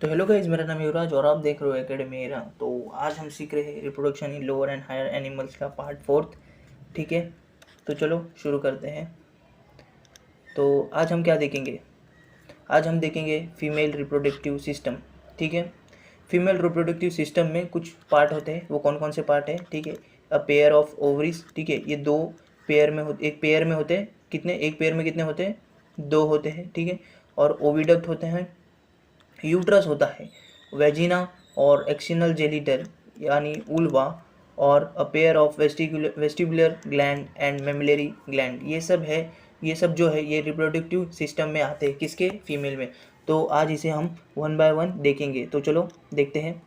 तो hello guys, मेरा नाम है युवराज और आप देख रहे हो एकेडमी एरा। तो आज हम सीख रहे हैं reproduction in lower and higher animals का पार्ट 4। ठीक है, तो चलो शुरू करते हैं। तो आज हम क्या देखेंगे? आज हम देखेंगे फीमेल रिप्रोडक्टिव सिस्टम। ठीक है, फीमेल रिप्रोडक्टिव सिस्टम में कुछ पार्ट होते हैं। वो कौन कौन से पार्ट हैं? ठीक है, अ पेयर ऑफ ओवरीज। ठीक है, ये दो पेयर में एक पेयर में होते हैं कितने? एक पेयर में कितने होते हैं? दो होते हैं। ठीक है, और ओविडक्ट होते हैं, यूट्रस होता है, वेजिना और एक्सिनल जेलिटर यानी उल्वा, और a pair of vestibular gland and mammillary gland. ये सब है, ये सब जो है ये रिप्रोडक्टिव सिस्टम में आते हैं। किसके? फीमेल में। तो आज इसे हम वन बाय वन देखेंगे। तो चलो देखते हैं।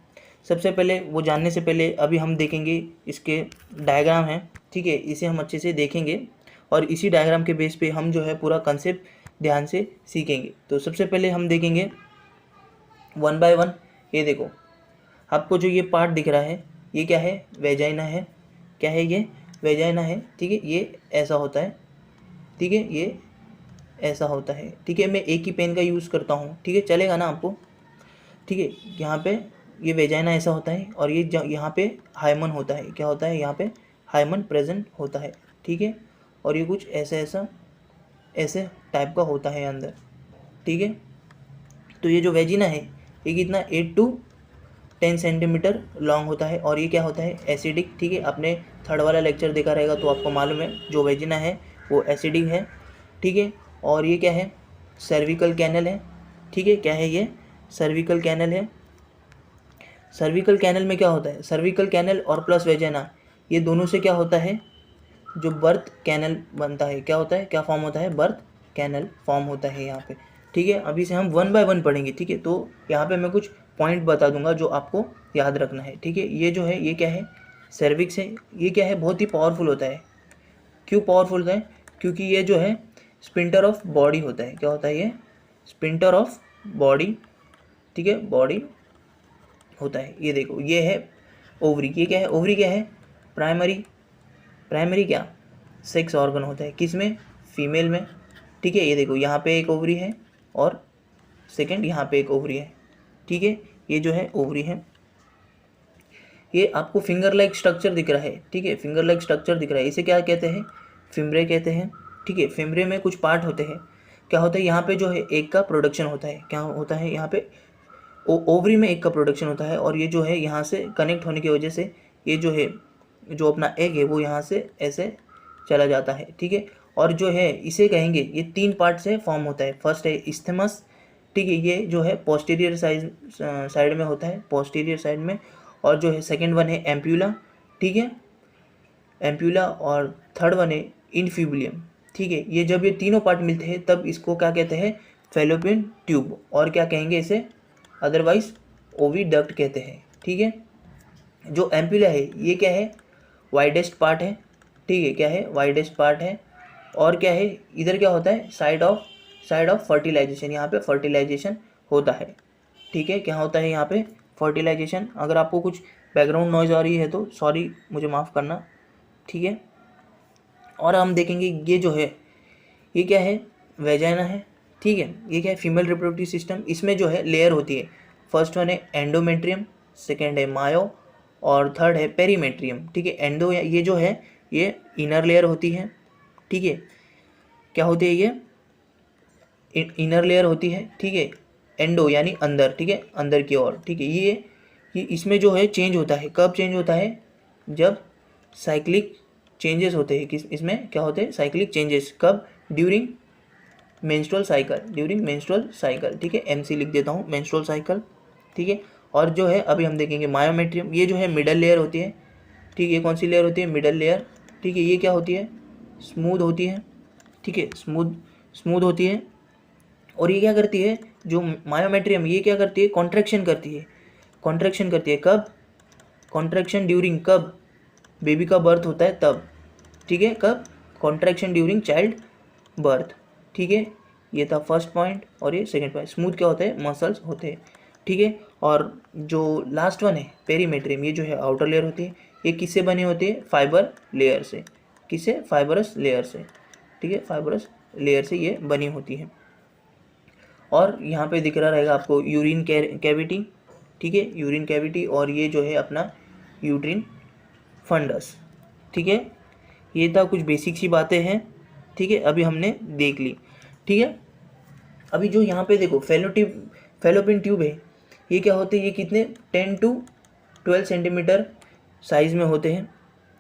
सबसे पहले वो जानने से पहले अभी हम देखेंगे इसके डायग्राम है। ठीक है, इसे हम अच्छे से देखेंगे और इसी डायग्राम के बेस पे हम जो है पूरा कंसेप्ट ध्यान से सीखेंगे। तो सबसे पहले हम देखेंगे वन बाय वन। ये देखो, आपको जो ये पार्ट दिख रहा है ये क्या है? वेजाइना है। क्या है ये? वेजाइना है। ठीक है, ये ऐसा होता है। ठीक है, ये ऐसा होता है। ठीक है, मैं एक ही पेन का यूज़ करता हूँ। ठीक है, चलेगा ना आपको? ठीक है, यहाँ पे ये वेजाइना ऐसा होता है और ये यहाँ पे हाइमन होता है। क्या होता है? यहाँ पे हाइमन प्रेजेंट होता है। ठीक है, और ये कुछ ऐसा ऐसे टाइप का होता है अंदर। ठीक है, तो ये जो वेजिना है ये कितना 8 to 10 सेंटीमीटर लॉन्ग होता है और ये क्या होता है? एसिडिक। ठीक है, आपने थर्ड वाला लेक्चर देखा रहेगा तो आपको मालूम है जो वेजिना है वो एसिडिक है। ठीक है, और ये क्या है? सर्विकल कैनल है। ठीक है, क्या है ये? सर्विकल कैनल है। सर्विकल कैनल में क्या होता है? सर्विकल कैनल और प्लस वेजिना ये दोनों से क्या होता है? जो बर्थ कैनल बनता है। क्या होता है? क्या फॉर्म होता है? बर्थ कैनल फॉर्म होता है यहाँ पे। ठीक है, अभी से हम वन बाय वन पढ़ेंगे। ठीक है, तो यहाँ पे मैं कुछ पॉइंट बता दूंगा जो आपको याद रखना है। ठीक है, ये जो है ये क्या है? सर्विक्स है। ये क्या है? बहुत ही पावरफुल होता है। क्यों पावरफुल होता है? क्योंकि ये जो है स्पिंटर ऑफ बॉडी होता है। क्या होता है ये? Sphincter of body. ठीक है, बॉडी होता है। ये देखो, ये है ओवरी। ये क्या है? ओवरी क्या है? प्राइमरी। प्राइमरी क्या? सेक्स ऑर्गन होता है। किस में? फीमेल में। ठीक है, ये देखो यहाँ पे एक ओवरी है और सेकंड यहाँ पे एक ओवरी है। ठीक है, ये जो है ओवरी है। ये आपको फिंगर लाइक स्ट्रक्चर दिख रहा है। ठीक है, फिंगर लाइक स्ट्रक्चर दिख रहा है, इसे क्या कहते हैं? फिम्ब्रे कहते हैं। ठीक है, फिम्ब्रे में कुछ पार्ट होते हैं। क्या होता है? यहाँ पे जो है एक का प्रोडक्शन होता है। क्या होता है यहाँ पे? ओवरी में एक का प्रोडक्शन होता है और ये जो है यहाँ से कनेक्ट होने की वजह से ये जो है, जो अपना एग है वो यहाँ से ऐसे चला जाता है। ठीक है, और जो है इसे कहेंगे, ये तीन पार्ट से फॉर्म होता है। फर्स्ट है इस्थेमस। ठीक है, ये जो है पोस्टीरियर साइड में होता है, पोस्टीरियर साइड में। और जो है सेकंड वन है एम्प्यूला। ठीक है, एम्प्यूला। और थर्ड वन है इनफ्यूबुलियम। ठीक है, ये जब ये तीनों पार्ट मिलते हैं तब इसको क्या कहते हैं? Fallopian tube. और क्या कहेंगे इसे? अदरवाइज ओविडक्ट कहते हैं। ठीक है, जो एम्प्यूला है ये क्या है? वाइडेस्ट पार्ट है। ठीक है, क्या है? वाइडेस्ट पार्ट है। और क्या है? इधर क्या होता है? Side of fertilisation. यहाँ पे फर्टिलाइजेशन होता है। ठीक है, क्या होता है यहाँ पे? फर्टिलाइजेशन। अगर आपको कुछ बैकग्राउंड नॉइज आ रही है तो सॉरी, मुझे माफ़ करना। ठीक है, और हम देखेंगे ये जो है ये क्या है? वेजाइना है। ठीक है, ये क्या है? Female reproductive system. इसमें जो है लेयर होती है। फर्स्ट वन है एंडोमेट्रियम, सेकेंड है मायो और थर्ड है पेरीमेट्रियम। ठीक है, एंडो ये जो है ये इनर लेयर होती है। ठीक है, क्या होती है ये? इनर लेयर होती है। ठीक है, एंडो यानी अंदर। ठीक है, अंदर की ओर। ठीक है, ये इसमें जो है चेंज होता है। कब चेंज होता है? जब साइक्लिक चेंजेस होते हैं। किस इसमें क्या होते हैं? Cyclic changes. कब? During menstrual cycle. During menstrual cycle. ठीक है, एमसी लिख देता हूँ, मेंस्ट्रुअल साइकिल। ठीक है, और जो है अभी हम देखेंगे मायोमेट्रियम। ये जो है मिडल लेयर होती है। ठीक है, ये कौन सी लेयर होती है? Middle layer. ठीक है, ये क्या होती है? स्मूथ होती है। ठीक है, स्मूथ होती है। और ये क्या करती है? जो मायोमेट्रियम ये क्या करती है? कॉन्ट्रैक्शन करती है। कॉन्ट्रैक्शन करती है कब? कॉन्ट्रैक्शन ड्यूरिंग कब? बेबी का बर्थ होता है तब। ठीक है, कब? Contraction during child birth. ठीक है, ये था फर्स्ट पॉइंट। और ये सेकंड पॉइंट, स्मूथ क्या होता है? मसल्स होते हैं। ठीक है, और जो लास्ट वन है पेरीमेट्रियम, ये जो है आउटर लेयर होती है। ये किससे बनी होती है? फाइबर लेयर से। किससे? फाइबरस लेयर से। ठीक है, फाइबरस लेयर से ये बनी होती है। और यहाँ पे दिख रहा रहेगा आपको यूरिन कैविटी, ठीक है, यूरिन कैविटी, और ये जो है अपना यूट्रिन फंडस, ठीक है। ये था कुछ बेसिक सी बातें हैं, ठीक है, अभी हमने देख ली, ठीक है। अभी जो यहाँ पे देखो फैलोपियन ट्यूब है, ये क्या होते हैं, ये कितने 10 to 12 सेंटीमीटर साइज में होते हैं,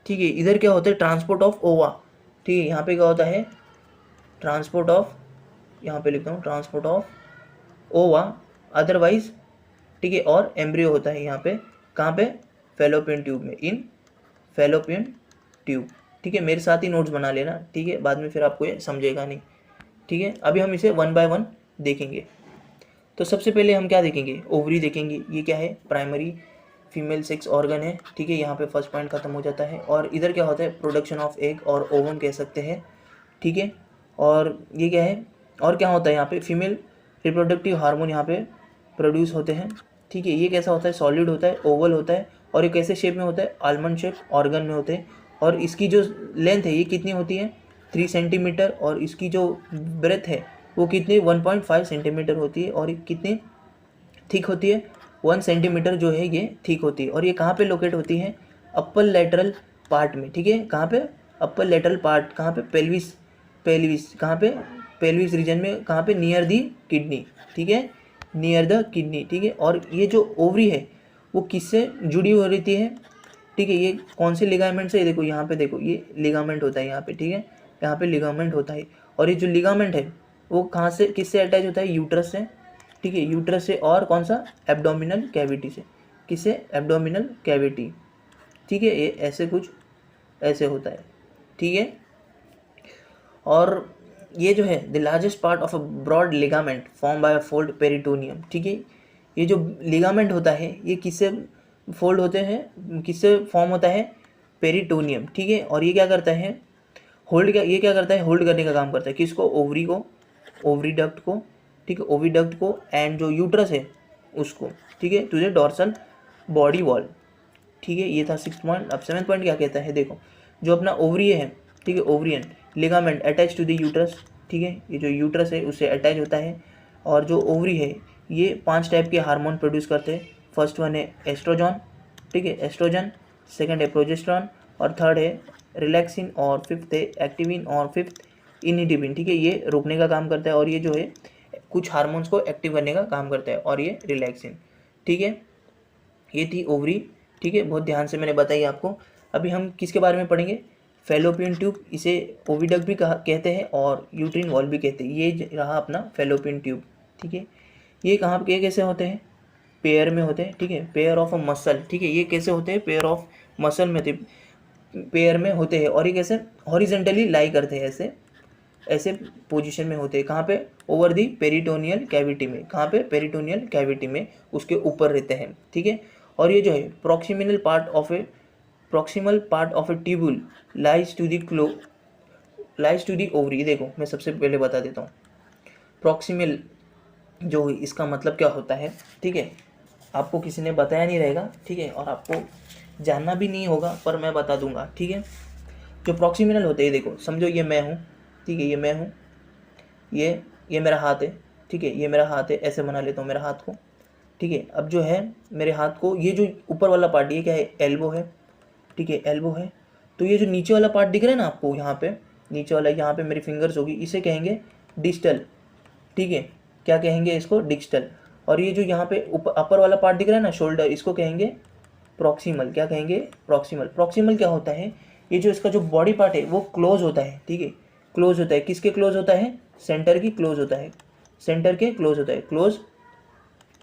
ठीक है। इधर क्या होता है, ट्रांसपोर्ट ऑफ ओवा, ठीक है, यहाँ पे क्या होता है, ट्रांसपोर्ट ऑफ, यहाँ पे लिखता हूँ ट्रांसपोर्ट ऑफ ओवा अदरवाइज, ठीक है, और एम्ब्रियो होता है यहाँ पे, कहाँ पे, फैलोपियन ट्यूब में, इन फैलोपियन ट्यूब, ठीक है। मेरे साथ ही नोट्स बना लेना, ठीक है, बाद में फिर आपको ये समझेगा नहीं, ठीक है। अभी हम इसे 1 by 1 देखेंगे। तो सबसे पहले हम क्या देखेंगे, ओवरी देखेंगे। ये क्या है, प्राइमरी फीमेल सेक्स ऑर्गन है, ठीक है, यहाँ पे फर्स्ट पॉइंट खत्म हो जाता है। और इधर क्या होता है, प्रोडक्शन ऑफ एग और ओवम कह सकते हैं, ठीक है। और ये क्या है, और क्या होता है यहाँ पे, फीमेल रिप्रोडक्टिव हार्मोन यहाँ पे प्रोड्यूस होते हैं, ठीक है। ये कैसा होता है, सॉलिड होता है, ओवल होता है, और ये कैसे शेप में होता है, आलमंड शेप ऑर्गन में होते हैं। और इसकी जो लेंथ है ये कितनी होती है, 3 सेंटीमीटर, और इसकी जो ब्रेथ है वो कितनी 1.5 सेंटीमीटर होती है, और कितनी थिक होती है, 1 सेंटीमीटर जो है ये थिक होती है। और ये कहाँ पे लोकेट होती है, अपर लेटरल पार्ट में, ठीक है, कहाँ पे, अपर लेटरल पार्ट, कहाँ पे, पेल्विस कहाँ पे, पेल्विस रीजन में, कहाँ पे, नियर दी किडनी, ठीक है, नियर द किडनी, ठीक है। और ये जो ओवरी है वो किससे जुड़ी हो रहती है, ठीक है, ये कौन से लिगामेंट से, देखो यहाँ पे, देखो ये लिगामेंट होता है यहाँ पे, ठीक है, यहाँ पे लिगामेंट होता है। और ये जो लिगामेंट है वो कहाँ से, किससे अटैच होता है, यूट्रस से, ठीक है, यूट्रस से, और कौन सा, एब्डोमिनल कैविटी से, किससे, एब्डोमिनल कैविटी, ठीक है। ये ऐसे कुछ ऐसे होता है, ठीक है। और ये जो है the largest part of a broad ligament form by a fold peritoneum, ठीक है। ये जो लिगामेंट होता है ये किससे फोल्ड होते हैं, किससे फॉर्म होता है, पेरिटोनियम, ठीक है। और ये क्या करता है, ये क्या करता है, होल्ड करने का काम करता है, किसको, ओवरी को, ओवरीडक्ट को, ठीक है, ओविडक्ट को, एंड जो यूट्रस है उसको, ठीक है, to the dorsal body wall, ठीक है। ये था 6th पॉइंट। अब 7th पॉइंट क्या कहता है, देखो जो अपना ओवरी है, ठीक है, ovarian ligament attach to the uterus, ठीक है, ये जो यूट्रस है उससे अटैच होता है। और जो ओवरी है ये 5 टाइप के हार्मोन प्रोड्यूस करते हैं। फर्स्ट वन है एस्ट्रोजन, ठीक है, एस्ट्रोजन, सेकंड है प्रोजेस्टेरॉन, और थर्ड है रिलैक्सिन, और फिफ्थ है एक्टिविन, और फिफ्थ इनिटिबिन, ठीक है, ये रोकने का काम करता है। और ये जो है कुछ हार्मोन्स को एक्टिव करने का काम करता है, और ये रिलैक्सिन, ठीक है। ये थी ओवरी, ठीक है, बहुत ध्यान से मैंने बताई आपको। अभी हम किसके बारे में पढ़ेंगे, फैलोपियन ट्यूब, इसे ओविडक्ट भी कहते हैं और यूट्रिन वॉल भी कहते हैं। ये रहा अपना फैलोपियन ट्यूब, ठीक है। ये कहाँ पे कैसे होते हैं, पेयर में होते हैं, ठीक है, पेयर ऑफ अ मसल, ठीक है। ये कैसे होते हैं, पेयर ऑफ मसल में पेयर में होते हैं। और ये कैसे हॉरिजेंटली लाई करते हैं, ऐसे ऐसे पोजीशन में होते हैं, कहाँ पे, ओवर दी पेरिटोनियल कैविटी में, कहाँ पे, पेरिटोनियल कैविटी में उसके ऊपर रहते हैं, ठीक है। और ये जो है proximal part of a tubule lies to the ovary. देखो मैं सबसे पहले बता देता हूँ प्रॉक्सिमल जो इसका मतलब क्या होता है, ठीक है, आपको किसी ने बताया नहीं रहेगा, ठीक है, और आपको जानना भी नहीं होगा, पर मैं बता दूंगा, ठीक है। जो प्रॉक्सिमिनल होते हैं, देखो समझो ये मैं हूँ, ठीक है, ये मैं हूँ, ये मेरा हाथ है, ठीक है, ये मेरा हाथ है, ऐसे बना लेता हूँ मेरा हाथ को, ठीक है। अब जो है मेरे हाथ को ये जो ऊपर वाला पार्ट ये क्या है, एल्बो है, ठीक है, एल्बो है। तो ये जो नीचे वाला पार्ट दिख रहा है ना आपको, यहाँ पे नीचे वाला, यहाँ पे मेरी फिंगर्स होगी, इसे कहेंगे डिस्टल, ठीक है, क्या कहेंगे इसको, डिस्टल। और ये जो यहाँ पे अपर वाला पार्ट दिख रहा है ना, शोल्डर, इसको कहेंगे प्रॉक्सिमल, क्या कहेंगे, प्रॉक्सिमल। प्रॉक्सिमल क्या होता है, ये जो इसका जो बॉडी पार्ट है वो क्लोज होता है, ठीक है, क्लोज होता है, किसके क्लोज होता है, सेंटर की क्लोज होता है, सेंटर के क्लोज होता है, क्लोज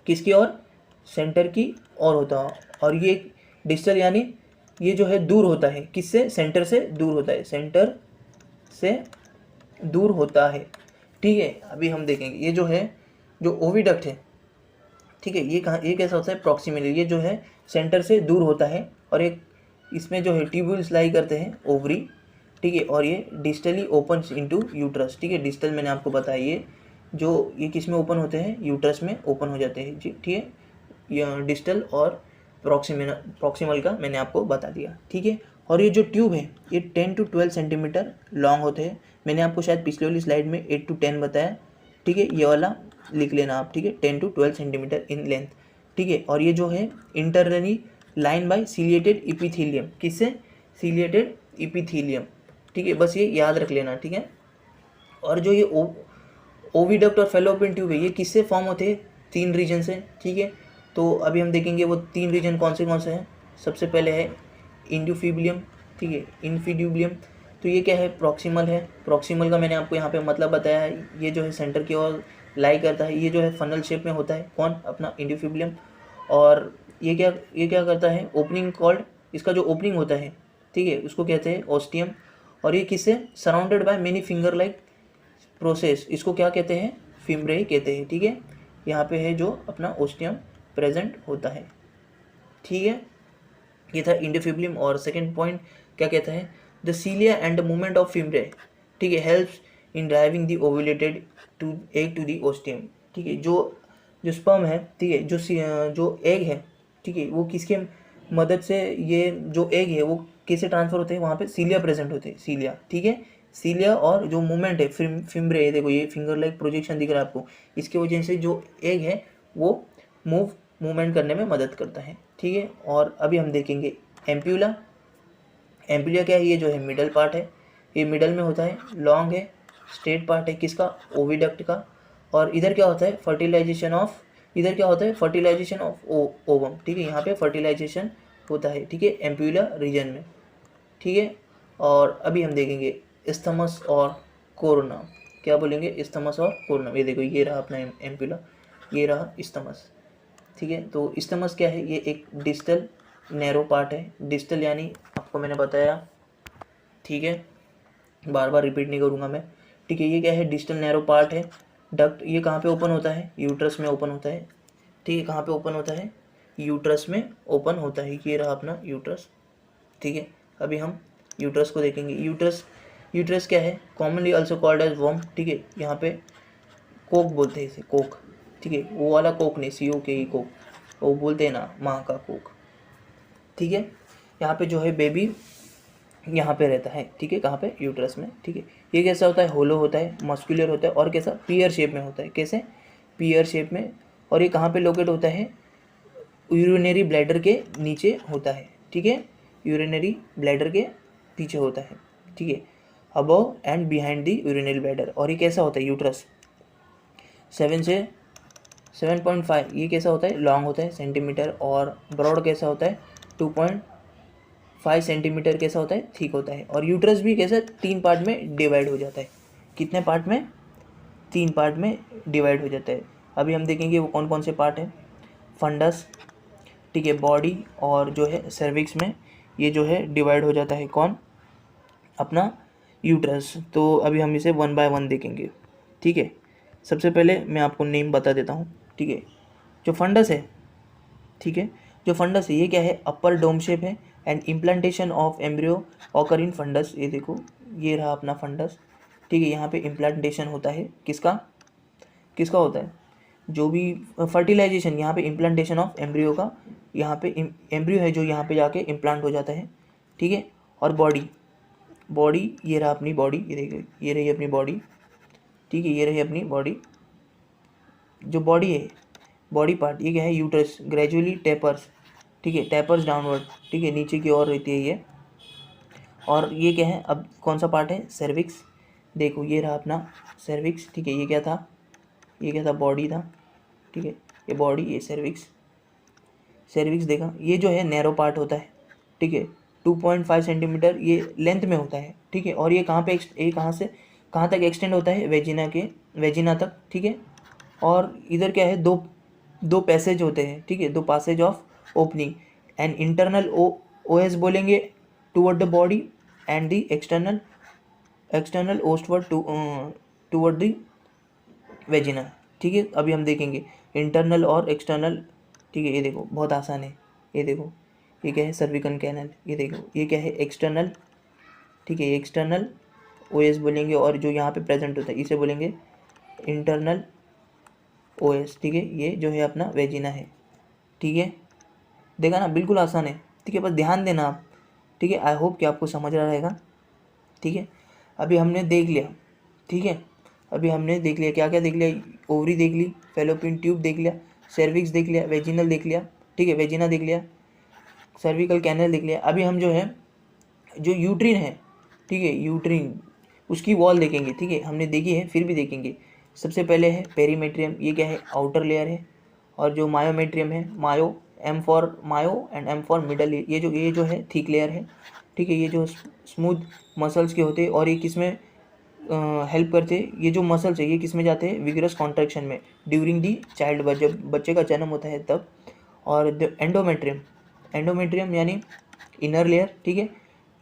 किसकी और, सेंटर की और होता है। और ये डिस्टल यानी ये जो है दूर होता है, किससे, सेंटर से दूर होता है, सेंटर से दूर होता है, ठीक है। अभी हम देखेंगे ये जो है जो ओविडक्ट है, ठीक है, ये कहाँ, ये कैसा होता है, प्रॉक्सिमली, ये जो है सेंटर से दूर होता है। और एक इसमें जो है ट्यूब्यूल्स लाई करते हैं ओवरी, ठीक है। और ये डिस्टली ओपन इनटू यूट्रस, ठीक है, डिस्टल मैंने आपको बताया, ये किस में ओपन होते हैं, यूट्रस में ओपन हो जाते हैं, ठीक है। ये डिस्टल और प्रॉक्सिमल का मैंने आपको बता दिया, ठीक है। और ये जो ट्यूब है ये 10 to 12 सेंटीमीटर लॉन्ग होते हैं। मैंने आपको शायद पिछले वाली स्लाइड में 8 to 10 बताया, ठीक है, ये वाला लिख लेना आप, ठीक है, 10 to 12 सेंटीमीटर इन लेंथ, ठीक है। और ये जो है internally line by ciliated epithelium, किससे? सीलिएटेड इपिथीलियम, ठीक है, बस ये याद रख लेना, ठीक है। और जो ये ओविडक्ट और फैलोपियन ट्यूब है, ये किससे फॉर्म होते हैं? 3 रीजन से, ठीक है। तो अभी हम देखेंगे वो 3 रीजन कौन से हैं। सबसे पहले है इंड्यूफिबिलियम, ठीक है, इन्फिड्यूबिलियम। तो ये क्या है? प्रॉक्सिमल है। प्रॉक्सिमल का मैंने आपको यहाँ पे मतलब बताया है, ये जो है सेंटर की ओर लाई करता है, ये जो है फनल शेप में होता है, कौन? अपना इंड्यूफिबिलियम। और ये क्या करता है? ओपनिंग कॉल्ड, इसका जो ओपनिंग होता है, ठीक है, उसको कहते हैं ओस्टियम। और ये किससे? Surrounded by many finger like process, इसको क्या कहते हैं? फिम्ब्रे कहते हैं, ठीक है। यहाँ पे है जो अपना ओस्टियम प्रेजेंट होता है, ठीक है। ये था इंडोफिब्लियम। और सेकंड पॉइंट क्या कहता है? The cilia and the movement of fimbriae, ठीक है, helps in driving the ovulated to egg to the ostium, ठीक है। जो स्पर्म है, ठीक है, जो एग है, ठीक है, वो किसके मदद से, ये जो एग है वो कैसे ट्रांसफर होते हैं? वहाँ पे सीलिया प्रेजेंट होते हैं, सीलिया, ठीक है। सीलिया और जो मूवमेंट है फिम्ब्रे, देखो ये फिंगर लाइक प्रोजेक्शन दिख रहा है आपको, इसकी वजह से जो एग है वो मूवमेंट करने में मदद करता है, ठीक है। और अभी हम देखेंगे एम्प्यूला। एम्प्यूला क्या है? ये जो है मिडल पार्ट है, ये मिडल में होता है, लॉन्ग है, स्ट्रेट पार्ट है, किसका? ओविडक्ट का। और इधर क्या होता है? फर्टिलाइजेशन ऑफ ओवम, ठीक है, यहाँ पे फर्टिलाइजेशन होता है, ठीक है, एम्प्यूला रीजन में, ठीक है। और अभी हम देखेंगे इस्थमस और कोरोना। क्या बोलेंगे? इस्थमस और कोरोना। ये देखो, ये रहा अपना एम्प्यूला, ये रहा इस्थमस, ठीक है। तो इस्थमस क्या है? ये एक डिस्टल नैरो पार्ट है। डिस्टल यानी आपको मैंने बताया, ठीक है, बार बार रिपीट नहीं करूँगा मैं, ठीक है। ये क्या है? डिस्टल नैरो पार्ट है। डक्ट, ये कहाँ पे ओपन होता है? यूट्रस में ओपन होता है, ठीक है। कहाँ पे ओपन होता है? यूट्रस में ओपन होता है। ये रहा अपना यूट्रस, ठीक है। अभी हम यूट्रस को देखेंगे। यूट्रस क्या है? Commonly also called as warm, ठीक है। यहाँ पे कोक बोलते हैं इसे, कोक, ठीक है, वो वाला कोक नहीं, COKE कोक, वो बोलते हैं ना, माँ का कोक, ठीक है। यहाँ पे जो है बेबी यहाँ पे रहता है, ठीक है, कहाँ पे? यूट्रस में, ठीक है। ये कैसा होता है? होलो होता है, मस्कुलर होता है, और कैसा? पियर शेप में होता है। कैसे? पियर शेप में। और ये कहाँ पे लोकेट होता है? यूरिनरी ब्लैडर के नीचे होता है, ठीक है, यूरिनरी ब्लैडर के पीछे होता है, ठीक है, above and behind the urinary bladder. और ये कैसा होता है? यूट्रस 7 से 7.5, ये कैसा होता है? लॉन्ग होता है सेंटीमीटर। और ब्रॉड कैसा होता है? 2.5 सेंटीमीटर कैसा होता है? थिक होता है। और यूट्रस भी कैसा? 3 पार्ट में डिवाइड हो जाता है। कितने पार्ट में? 3 पार्ट में डिवाइड हो जाता है। अभी हम देखेंगे वो कौन कौन से पार्ट है। फंडस, ठीक है, बॉडी और जो है सर्विक्स में ये जो है डिवाइड हो जाता है, कौन? अपना यूट्रस। तो अभी हम इसे 1 बाय 1 देखेंगे, ठीक है। सबसे पहले मैं आपको नेम बता देता हूँ, ठीक है। जो फंडस है, ठीक है, जो फंडस है ये क्या है? अपर डोम शेप है and implantation of embryo occur in fundus. ये देखो, ये रहा अपना फंडस, ठीक है। यहाँ पे इम्प्लांटेशन होता है, किसका होता है? जो भी फर्टिलाइजेशन, यहाँ पे इम्प्लांटेशन ऑफ एम्ब्रियो का, यहाँ पे एम्ब्रियो है जो यहाँ पे जाके इम्प्लांट हो जाता है, ठीक है। और बॉडी ये रहा अपनी बॉडी, ये देखिए, ये रही अपनी बॉडी, ठीक है, ये रही अपनी बॉडी। जो बॉडी है, बॉडी पार्ट, ये क्या है? यूट्रस ग्रेजुअली टेपर्स, ठीक है, टेपर्स डाउनवर्ड, ठीक है, नीचे की ओर रहती है ये। और ये क्या है? अब कौन सा पार्ट है? सर्विक्स। देखो, ये रहा अपना सर्विक्स, ठीक है। ये क्या था? बॉडी था, ठीक है, ये बॉडी, ये सर्विक्स देखा। ये जो है नैरो पार्ट होता है, ठीक है, 2.5 सेंटीमीटर ये लेंथ में होता है, ठीक है। और ये कहाँ पे ये कहाँ तक एक्सटेंड होता है? वेजिना तक, ठीक है। और इधर क्या है? दो पैसेज होते हैं, ठीक है, 2 passage of opening. And internal OS बोलेंगे toward the body and the external os toward toward the vagina, ठीक है। अभी हम देखेंगे इंटरनल और एक्सटर्नल, ठीक है। ये देखो, बहुत आसान है, ये देखो, ये क्या है? Cervical canal. ये देखो, ये क्या है? एक्सटर्नल, ठीक है, एक्सटर्नल OS बोलेंगे। और जो यहाँ पे प्रेजेंट होता है इसे बोलेंगे इंटरनल OS, ठीक है। ये जो है अपना वेजिना है, ठीक है। देखा ना, बिल्कुल आसान है, ठीक है, बस ध्यान देना आप, ठीक है। आई होप कि आपको समझ रहा रहेगा, ठीक है। अभी हमने देख लिया, ठीक है। अभी हमने देख लिया, क्या क्या देख लिया, ओवरी देख ली, फैलोपियन ट्यूब देख लिया, सर्विक्स देख लिया, वेजिनल देख लिया, ठीक है, वेजिना देख लिया, सर्विकल कैनल देख लिया। अभी हम जो है जो यूट्रिन है, ठीक है, यूट्रिन उसकी वॉल देखेंगे, ठीक है, हमने देखी है फिर भी देखेंगे। सबसे पहले है पेरीमेट्रियम, ये क्या है, आउटर लेयर है। और जो मायोमेट्रियम है, myo, M for myo and M for middle, ये जो है थिक लेयर है, ठीक है। ये जो स्मूथ मसल्स के होते हैं और ये किस में हेल्प करते हैं, ये जो मसल्स है ये किस में जाते हैं, विगरस कॉन्ट्रैक्शन में ड्यूरिंग दी चाइल्ड बर्थ, जब बच्चे का जन्म होता है तब। और एंडोमेट्रियम, एंडोमेट्रियम यानी इनर लेयर, ठीक है,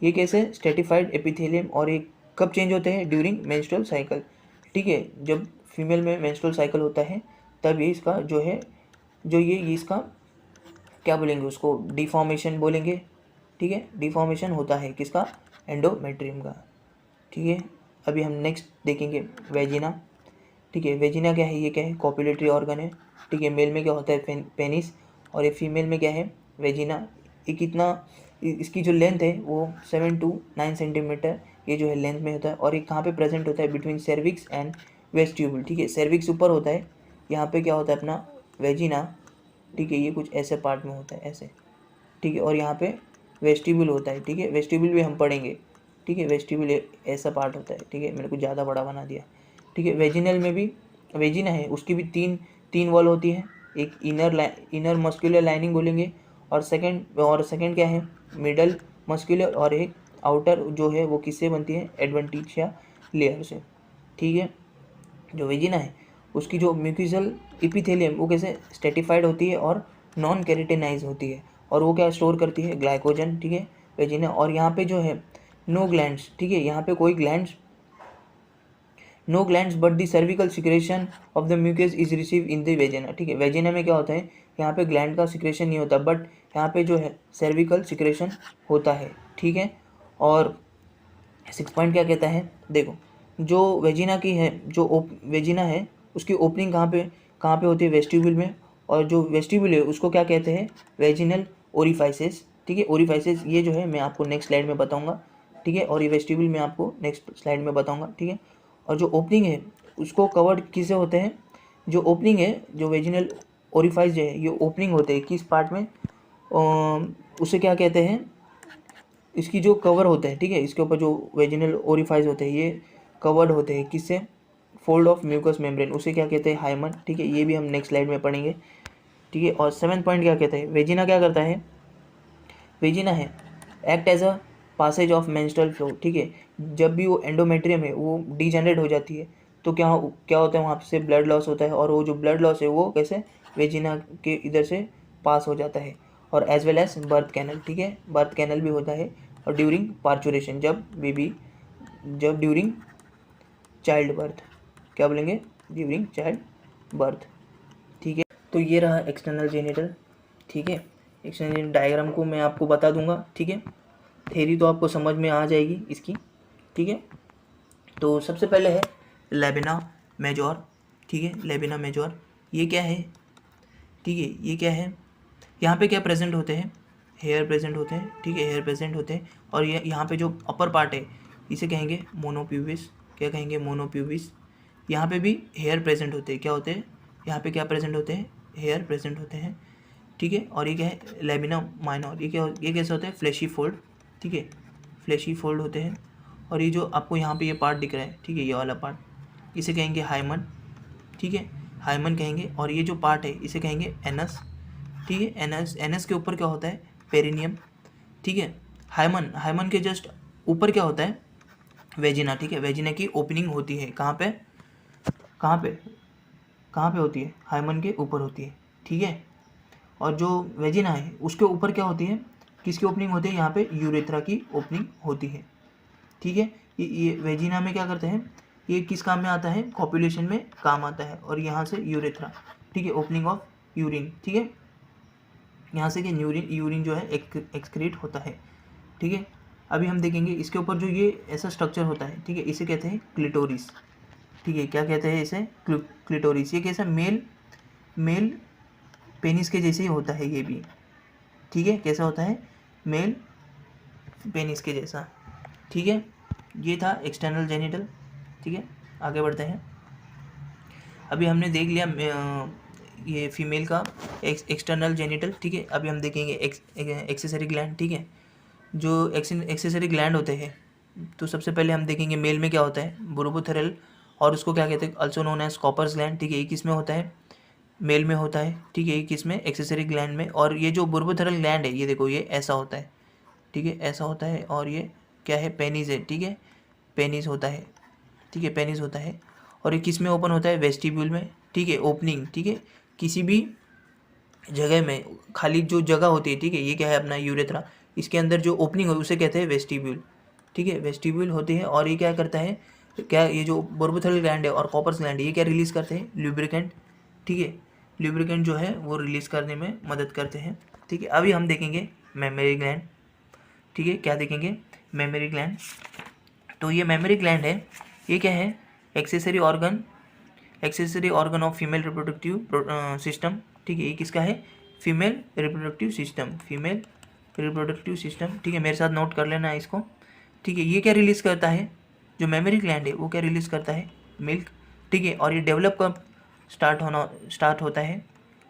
ये कैसे, स्टेटिफाइड एपिथेलियम। और ये कब चेंज होते हैं, ड्यूरिंग मेंस्ट्रुअल साइकिल, ठीक है, जब फीमेल में मेंस्ट्रुअल साइकिल होता है तब ये इसका जो है जो ये इसका क्या बोलेंगे, उसको डिफॉर्मेशन बोलेंगे, ठीक है, डिफॉर्मेशन होता है किसका, एंडोमेट्रियम का, ठीक है। अभी हम नेक्स्ट देखेंगे वेजिना, ठीक है। वेजिना क्या है, ये क्या है, कॉपुलेटरी ऑर्गन है, ठीक है। मेल में क्या होता है, पेनिस, और ये फीमेल में क्या है, वेजिना। ये कितना, इसकी जो लेंथ है वो 7 to 9 सेंटीमीटर ये जो है लेंथ में होता है। और ये कहाँ पे प्रेजेंट होता है, बिटवीन सर्विक्स एंड वेस्टिब्यूल, ठीक है। सर्विक्स ऊपर होता है, यहाँ पे क्या होता है अपना वेजिना, ठीक है, ये कुछ ऐसे पार्ट में होता है ऐसे, ठीक है। और यहाँ पे वेस्टिब्यूल होता है, ठीक है, वेस्टिब्यूल भी हम पढ़ेंगे, ठीक है। वेस्टिब्यूल ऐसा पार्ट होता है, ठीक है, मैंने कुछ ज़्यादा बड़ा बना दिया, ठीक है। वेजिनल में भी, वेजिना है उसकी भी तीन वॉल होती है, एक इनर मस्कुलर लाइनिंग बोलेंगे, और सेकंड क्या है, मिडल मस्कुलर, और एक आउटर जो है वो किससे बनती है, एडवेंटिशिया लेयर से, ठीक है। जो वेजिना है उसकी जो म्यूकोसल एपिथेलियम वो कैसे स्टेटिफाइड होती है और नॉन कैरेटिनाइज होती है, और वो क्या स्टोर करती है, ग्लाइकोजन, ठीक है, वेजिना। और यहाँ पे जो है नो ग्लैंड्स, ठीक है, यहाँ पे कोई glands, no glands but the cervical secretion of the mucus is receive in the vagina, ठीक है। वेजिना में क्या होता है, यहाँ पे ग्लैंड का सिक्रेशन नहीं होता, बट यहाँ पे जो है सर्विकल सिक्रेशन होता है, ठीक है। और 6 पॉइंट क्या कहता है, देखो, जो वेजिना की है, जो वेजिना है उसकी ओपनिंग कहाँ पे होती है, वेस्टिब्यूल में। और जो वेस्टिब्यूल है उसको क्या कहते हैं, वेजिनल ओरिफाइसेस, ठीक है। ओरिफाइसेस ये जो है मैं आपको नेक्स्ट स्लाइड में बताऊंगा, ठीक है। और ये वेस्टिब्यूल मैं आपको नेक्स्ट स्लाइड में बताऊंगा, ठीक है। और जो ओपनिंग है उसको कवर्ड किससे होते हैं, जो ओपनिंग है, जो वेजिनल ओरिफाइस जो है ये ओपनिंग होते हैं किस पार्ट में, उसे क्या कहते हैं, इसकी जो कवर होता है, ठीक है, इसके ऊपर जो वेजिनल ओरिफाइस होते हैं ये कवर्ड होते हैं किससे, फोल्ड ऑफ म्यूकस मेम्ब्रेन, उसे क्या कहते हैं, हाइमन, ठीक है। ये भी हम नेक्स्ट स्लाइड में पढ़ेंगे, ठीक है। और 7 पॉइंट क्या कहता है, वेजिना क्या करता है, वेजिना है act as a passage of menstrual flow, ठीक है। जब भी वो एंडोमेट्रियम है वो डीजेनरेट हो जाती है तो क्या होता है, वहाँ से ब्लड लॉस होता है, और वो जो ब्लड लॉस है वो कैसे वेजिना के इधर से पास हो जाता है। और as well as birth canal, ठीक है, बर्थ कैनल भी होता है। और ड्यूरिंग पार्चुरेशन, जब ड्यूरिंग चाइल्ड बर्थ, क्या बोलेंगे, ड्यूरिंग चाइल्ड बर्थ, ठीक है। तो ये रहा एक्सटर्नल जेनिटल, ठीक है। एक्सटर्नल डायग्राम को मैं आपको बता दूंगा, ठीक है। थेरी तो आपको समझ में आ जाएगी इसकी, ठीक है। तो सबसे पहले है लेबिना मेजोर, ठीक है, लेबिना मेजोर ये क्या है, ठीक है, ये क्या है, यहाँ पे क्या प्रेजेंट होते हैं, हेयर प्रेजेंट होते हैं, ठीक है, हेयर प्रेजेंट होते हैं। और ये यहाँ पे जो अपर पार्ट है इसे कहेंगे मोनोप्यूबिस, क्या कहेंगे, मोनोप्यूबिस। यहाँ पे भी हेयर प्रेजेंट होते हैं, क्या होते हैं, यहाँ पे क्या प्रेजेंट होते हैं, हेयर प्रेजेंट होते हैं, ठीक है। और ये क्या है, लेबिना माइनर, ये कैसे होता है, फ्लैशी फोल्ड, ठीक है, फ्लैशी फोल्ड होते हैं। और ये जो आपको यहाँ पे ये पार्ट दिख रहा है, ठीक है, ये वाला पार्ट इसे कहेंगे हाइमन, ठीक है, हाइमन कहेंगे। और ये जो पार्ट है इसे कहेंगे एनस, ठीक है। एनस के ऊपर क्या होता है, पेरिनियम, ठीक है। हाइमन के जस्ट ऊपर क्या होता है, वेजिना, ठीक है। वेजिना की ओपनिंग होती है कहाँ पे, कहाँ पे होती है, हाइमन के ऊपर होती है, ठीक है। और जो वेजिना है उसके ऊपर क्या होती है, किसकी ओपनिंग होती है, यहाँ पे यूरेथ्रा की ओपनिंग होती है, ठीक है। ये वेजिना में क्या करते हैं, ये किस काम में आता है, कॉपुलेशन में काम आता है। और यहाँ से यूरेथ्रा, ठीक है, ओपनिंग ऑफ यूरिन, ठीक है, यहाँ से कि यूरिन जो है एक्सक्रीट होता है, ठीक है। अभी हम देखेंगे इसके ऊपर जो ये ऐसा स्ट्रक्चर होता है, ठीक है, इसे कहते हैं क्लिटोरिस, ठीक है, क्या कहते हैं इसे, क्लिटोरिस। ये कैसा मेल पेनिस के जैसे ही होता है ये भी, ठीक है, कैसा होता है, मेल पेनिस के जैसा, ठीक है। ये था एक्सटर्नल जेनिटल, ठीक है। आगे बढ़ते हैं, अभी हमने देख लिया ये फीमेल का एक्सटर्नल जेनिटल, ठीक है। अभी हम देखेंगे एक्सेसरी ग्लैंड, ठीक है। जो एक्सेसरी ग्लैंड होते हैं, तो सबसे पहले हम देखेंगे मेल में क्या होता है, बुर्बोथेरल, और उसको क्या कहते हैं, also known as Cowper's gland, ठीक है। ये किस में होता है, मेल में होता है, ठीक है। ये किस में, एक्सेसरी ग्लैंड में। और ये जो बुर्बोथेरल ग्लैंड है, ये देखो ये ऐसा होता है, ठीक है, ऐसा होता है। और ये क्या है, पेनिस है, ठीक है, पेनिस होता है, ठीक है, पेनिस होता है। और ये किस में ओपन होता है, वेस्टिब्यूल में, ठीक है, ओपनिंग, ठीक है। किसी भी जगह में खाली जो जगह होती है, ठीक है, ये क्या है अपना यूरेथ्रा, इसके अंदर जो ओपनिंग हो उसे कहते हैं वेस्टिब्यूल, ठीक है, वेस्टिब्यूल होती है। और ये क्या करता है, क्या ये जो बुर्बोथेरल ग्लैंड है और कॉपर्स ग्लैंड है, ये क्या रिलीज़ करते हैं, ल्यूब्रिकेंट, ठीक है। ल्यूब्रिकेंट जो है वो रिलीज़ करने में मदद करते हैं, ठीक है। अभी हम देखेंगे मेमरी ग्लैंड, ठीक है, क्या देखेंगे, मेमरी ग्लैंड। तो ये मेमरी ग्लैंड है, ये क्या है, accessory organ of female reproductive system, ठीक है। ये किसका है, फीमेल रिप्रोडक्टिव सिस्टम, ठीक है। मेरे साथ नोट कर लेना है इसको, ठीक है। ये क्या रिलीज़ करता है, जो मेमरी ग्लैंड है वो क्या रिलीज़ करता है, मिल्क, ठीक है। और ये डेवलप कब स्टार्ट होता है,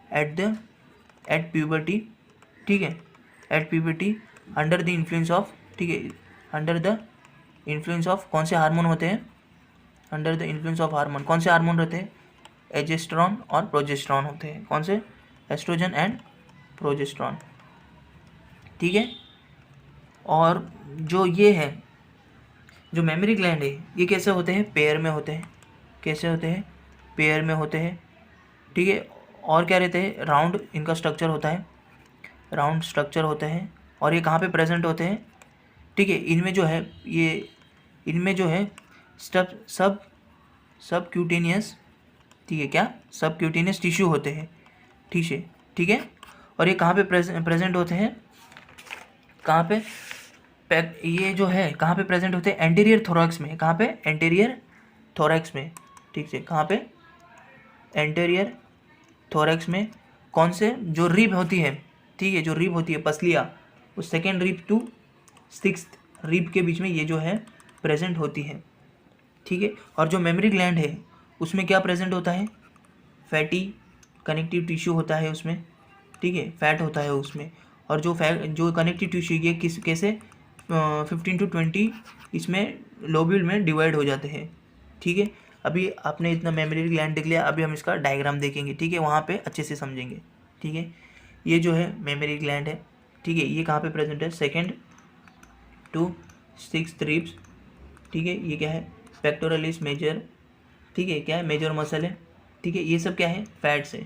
एट प्यूबर्टी, ठीक है, at puberty, under the influence of, ठीक है, अंडर द इन्फ्लुएंस ऑफ कौन से हार्मोन होते हैं, under the influence of hormone, कौन से हार्मोन रहते हैं, एजेस्ट्रॉन और प्रोजेस्ट्रॉन होते हैं, कौन से, एस्ट्रोजन एंड प्रोजेस्ट्रॉन, ठीक है। और जो ये है, जो मेमरी ग्लैंड है, ये कैसे होते हैं, पेयर में होते हैं, कैसे होते हैं, पेयर में होते हैं, ठीक है। और क्या रहते हैं, राउंड इनका स्ट्रक्चर होता है, राउंड स्ट्रक्चर होते हैं। और ये कहाँ पे प्रेजेंट होते हैं, ठीक है, इनमें जो है ये, इनमें जो है सब क्यूटेनियस, ठीक है, क्या, सब क्यूटेनियस टिश्यू होते हैं, ठीक है। और ये कहाँ पे प्रेजेंट होते हैं, कहाँ पे, ये जो है कहाँ पे प्रेजेंट होते हैं, एंटीरियर थोरैक्स में, कहाँ पे, एंटीरियर थोरैक्स में, ठीक है, कहाँ पे, एंटीरियर थोरैक्स में। कौन से, जो रिब होती है, ठीक है, जो रिब होती है पसलिया, उस second rib to sixth rib के बीच में ये जो है प्रेजेंट होती है, ठीक है। और जो मेमरी ग्लैंड है उसमें क्या प्रेजेंट होता है, फैटी कनेक्टिव टिश्यू होता है उसमें, ठीक है, फैट होता है उसमें। और जो कनेक्टिव टिश्यू ये कैसे 15 to 20 इसमें लोब्यूल में डिवाइड हो जाते हैं, ठीक है। अभी आपने इतना मेमरी ग्लैंड देख लिया, अभी हम इसका डायग्राम देखेंगे, ठीक है, वहाँ पे अच्छे से समझेंगे, ठीक है। ये जो है मेमरी ग्लैंड है, ठीक है, ये कहाँ पे प्रेजेंट है, सेकेंड टू सिक्स्थ रिब्स, ठीक है। ये क्या है, पेक्टोरलिस मेजर, ठीक है, क्या है, मेजर मसल है, ठीक है। ये सब क्या है, फैट्स है,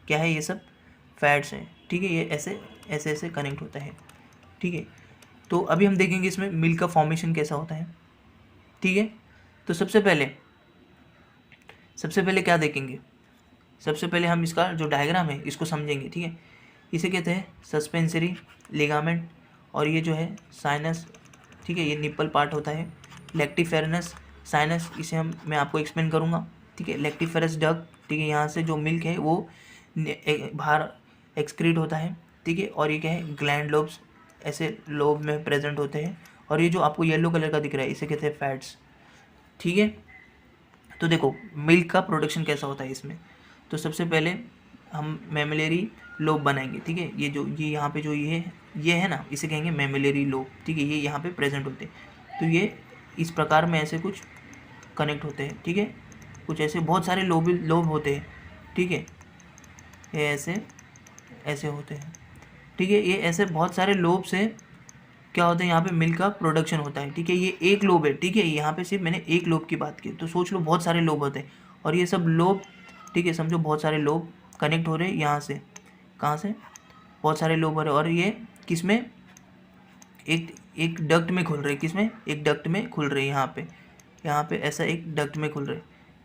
क्या है, ये सब फैट्स हैं, ठीक है। ये ऐसे कनेक्ट होता है, ठीक है। तो अभी हम देखेंगे इसमें मिल्क का फॉर्मेशन कैसा होता है, ठीक है। तो सबसे पहले क्या देखेंगे, सबसे पहले हम इसका जो डायग्राम है इसको समझेंगे, ठीक है। इसे कहते हैं सस्पेंसरी लिगामेंट, और ये जो है साइनस, ठीक है, ये निप्पल पार्ट होता है। लेक्टिफेरनस साइनस, इसे मैं आपको एक्सप्लेन करूँगा, ठीक है। लेक्टिफेरस डक्ट, ठीक है, यहाँ से जो मिल्क है वो बाहर एक्सक्रीट होता है, ठीक है। और ये क्या है, ग्लैंड लोब्स, ऐसे लोब में प्रेजेंट होते हैं। और ये जो आपको येलो कलर का दिख रहा है इसे कहते हैं फैट्स, ठीक है। तो देखो मिल्क का प्रोडक्शन कैसा होता है इसमें। तो सबसे पहले हम मेमिलरी लोब बनाएंगे, ठीक है। ये यहाँ पे जो ये है ना, इसे कहेंगे मेमिलरी लोब, ठीक है। ये यहाँ पे प्रेजेंट होते हैं। तो ये इस प्रकार में ऐसे कुछ कनेक्ट होते हैं, ठीक है। कुछ ऐसे बहुत सारे लोब होते हैं, ठीक है, ये ऐसे होते हैं, ठीक है। ये ऐसे बहुत सारे लोब से क्या होता है, यहाँ पे मिल्क का प्रोडक्शन होता है, ठीक है। ये एक लोब है, ठीक है, यहाँ पे सिर्फ मैंने एक लोब की बात की, तो सोच लो बहुत सारे लोब होते हैं। और ये सब लोब, ठीक है, समझो बहुत सारे लोब कनेक्ट हो रहे हैं यहाँ से, कहाँ से, बहुत सारे लोब हो रहे हैं। और ये किस में, एक डक्ट में खुल रहे, किस में, एक डक्ट में खुल रहे, यहाँ पे ऐसा एक डक्ट में खुल रहे,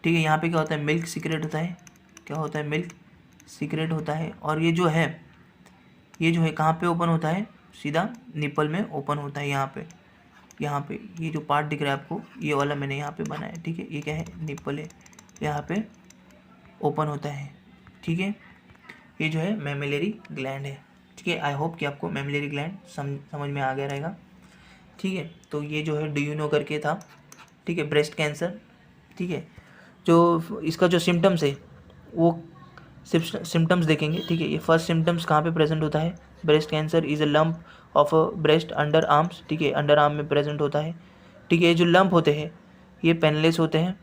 ठीक है। यहाँ पे क्या होता है, मिल्क सीक्रेट होता है, क्या होता है, मिल्क सीक्रेट होता है। और ये जो है कहाँ पे ओपन होता है, सीधा निप्पल में ओपन होता है। यहाँ पे ये जो पार्ट दिख रहा है आपको, ये वाला मैंने यहाँ पे बनाया, ठीक है। ये क्या है, निप्पल है, यहाँ पे ओपन होता है, ठीक है। ये जो है मेमिलरी ग्लैंड है, ठीक है। आई होप कि आपको मेमिलरी ग्लैंड समझ में आ गया रहेगा, ठीक है। तो ये जो है डू करके था, ठीक है, ब्रेस्ट कैंसर, ठीक है। जो इसका जो सिम्टम्स है, वो सिम्टम्स देखेंगे, ठीक है। ये फर्स्ट सिम्टम्स कहाँ पे प्रेजेंट होता है, breast cancer is a lump of a breast under arms, ठीक है, अंडर आर्म में प्रेजेंट होता है, ठीक है। ये जो लंप होते हैं ये पेनलेस होते हैं,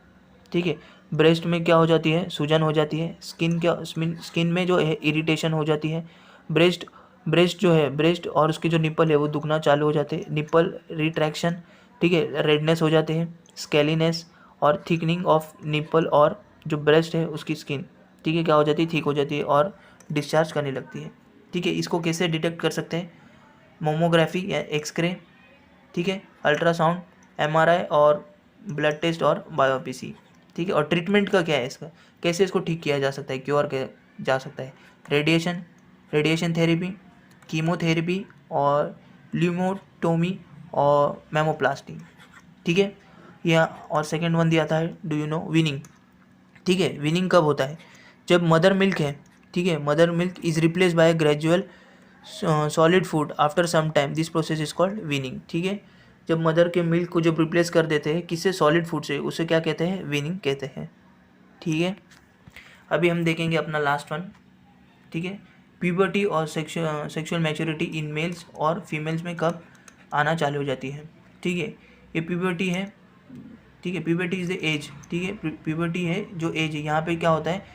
ठीक है। ब्रेस्ट में क्या हो जाती है, सूजन हो जाती है, स्किन में जो है इरिटेशन हो जाती है, ब्रेस्ट जो है, ब्रेस्ट और उसके जो निप्पल है वो दुखना चालू हो जाते हैं, निप्पल रिट्रैक्शन, ठीक है, रेडनेस हो जाते हैं, स्केलीनेस और थिकनिंग ऑफ निप्पल और जो ब्रेस्ट है उसकी स्किन, ठीक है, क्या हो जाती है, ठीक हो जाती है और डिस्चार्ज करने लगती है, ठीक है। इसको कैसे डिटेक्ट कर सकते हैं, मोमोग्राफी या एक्सरे, ठीक है, अल्ट्रासाउंड, एमआरआई और ब्लड टेस्ट और बायोप्सी, ठीक है। और ट्रीटमेंट का क्या है, इसका कैसे इसको ठीक किया जा सकता है, क्योर किया जा सकता है, रेडिएशन थेरेपी, कीमोथेरेपी और ल्यूमोटोमी और मेमोप्लास्टी, ठीक है। या और सेकेंड वन दिया था है, डू यू नो वीनिंग, ठीक है। वीनिंग कब होता है, जब मदर मिल्क है, ठीक है, mother milk is replace by gradual solid food after some time, this process is called weaning, ठीक है। जब मदर के मिल्क को जब रिप्लेस कर देते हैं किससे, सॉलिड फूड से, उसे क्या कहते हैं, वीनिंग कहते हैं, ठीक है। अभी हम देखेंगे अपना लास्ट वन, ठीक है। प्यूबर्टी और सेक्सुअल मैच्योरिटी इन मेल्स और फीमेल्स में कब आना चालू हो जाती है, ठीक है। ये प्यूबर्टी है, ठीक है, प्यूबर्टी इज़ द एज, ठीक है, प्यूबर्टी है जो एज है, यहाँ पे क्या होता है,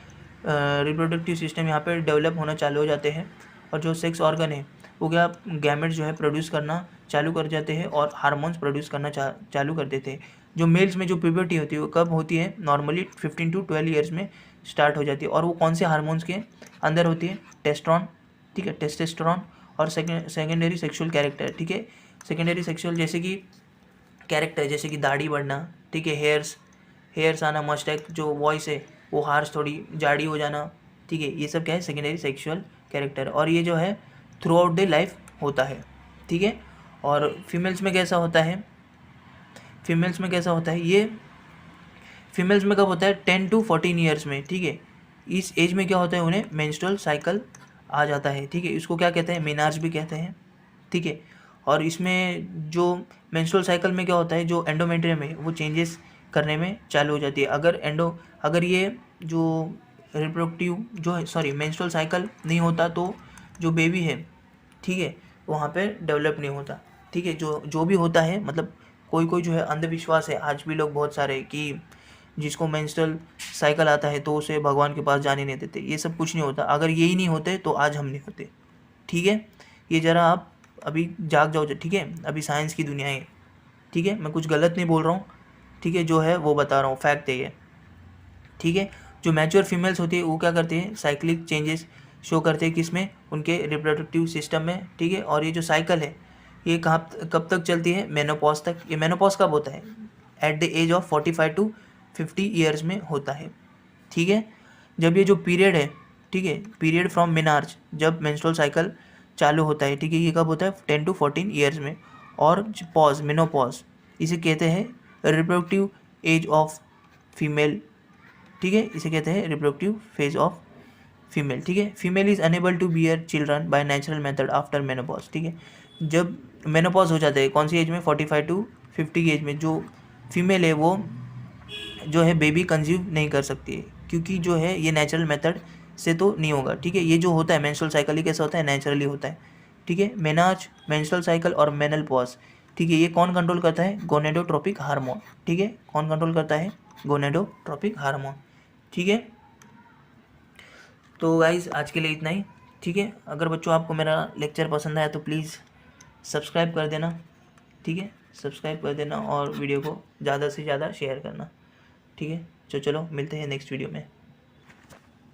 रिप्रोडक्टिव सिस्टम यहाँ पे डेवलप होना चालू हो जाते हैं और जो सेक्स ऑर्गन है वो क्या गैमेट जो है प्रोड्यूस करना चालू कर जाते हैं और हार्मोन्स प्रोड्यूस करना चालू कर देते हैं। जो मेल्स में जो प्यूबर्टी होती है वो कब होती है, नॉर्मली 15 to 12 ईयर्स में स्टार्ट हो जाती है और वो कौन से हार्मोन्स के अंदर होती है, टेस्टोस्टेरोन, ठीक है, टेस्टोस्टेरोन और सेकेंडरी सेक्सुअल कैरेक्टर, ठीक है। सेकेंडरी सेक्सुअल जैसे कि कैरेक्टर, जैसे कि दाढ़ी बढ़ना, ठीक है, हेयर्स आना, मस्टैक जो वॉइस है वो हार्श थोड़ी जाड़ी हो जाना, ठीक है, ये सब क्या है, सेकेंडरी सेक्सुअल कैरेक्टर। और ये जो है थ्रू आउट द लाइफ होता है, ठीक है। और फीमेल्स में कैसा होता है, ये फीमेल्स में कब होता है, 10 to 14 ईयर्स में, ठीक है। इस एज में क्या होता है, उन्हें मेंस्ट्रुअल साइकिल आ जाता है, ठीक है। इसको क्या कहते हैं, मेनार्ज भी कहते हैं, ठीक है। और इसमें जो मेंस्ट्रुअल साइकिल में क्या होता है, जो एंडोमेट्रियम है वो चेंजेस करने में चालू हो जाती है। अगर ये जो रिप्रोडक्टिव जो है मेंस्ट्रुअल साइकिल नहीं होता तो जो बेबी है, ठीक है, वहाँ पे डेवलप नहीं होता, ठीक है। जो भी होता है, मतलब कोई जो है अंधविश्वास है आज भी लोग बहुत सारे कि जिसको मेंस्ट्रुअल साइकिल आता है तो उसे भगवान के पास जाने नहीं देते, ये सब कुछ नहीं होता। अगर यही नहीं होते तो आज हम नहीं होते, ठीक है। ये ज़रा आप अभी जाग जाओ, ठीक है, अभी साइंस की दुनिया है, ठीक है, मैं कुछ गलत नहीं बोल रहा हूँ, ठीक है, जो है वो बता रहा हूँ, फैक्ट है ये, ठीक है। जो मैच्योर फीमेल्स होती है वो क्या करते हैं, साइक्लिक चेंजेस शो करते हैं किसमें, उनके रिप्रोडक्टिव सिस्टम में, ठीक है। और ये जो साइकिल है ये कब तक चलती है, मेनोपॉज तक। ये मेनोपॉज कब होता है, at the age of 45 to 50 years में होता है, ठीक है। जब ये जो पीरियड है, ठीक है, पीरियड फ्रॉम मेनार्ज, जब मेंस्ट्रुअल साइकिल चालू होता है, ठीक है, ये कब होता है, 10 to 14 ईयर्स में। और पॉज, मेनोपॉज, इसे कहते हैं रिप्रोडक्टिव एज ऑफ फीमेल, ठीक है, इसे कहते हैं रिप्रोडक्टिव फेज ऑफ फीमेल, ठीक है। Female is unable to bear children by natural method after menopause, ठीक है। जब मेनोपॉज हो जाता है कौन सी एज में, 45 to 50 की एज में, जो फीमेल है वो जो है बेबी कंज्यूम नहीं कर सकती है, क्योंकि जो है ये नेचुरल मेथड से तो नहीं होगा, ठीक है। ये जो होता है मेंस्ट्रुअल साइकिल ही कैसा होता है, नेचुरली होता है, ठीक है। मेनार्ज, मेंस्ट्रुअल साइकिल और मेनोपॉज, ठीक है, ये कौन कंट्रोल करता है, गोनेडोट्रोपिक हार्मोन, ठीक है, कौन कंट्रोल करता है, गोनेडोट्रोपिक हार्मोन, ठीक है। तो गाइज आज के लिए इतना ही, ठीक है। अगर बच्चों आपको मेरा लेक्चर पसंद आया तो प्लीज़ सब्सक्राइब कर देना, ठीक है, सब्सक्राइब कर देना और वीडियो को ज़्यादा से ज़्यादा शेयर करना, ठीक है। चलो मिलते हैं नेक्स्ट वीडियो में।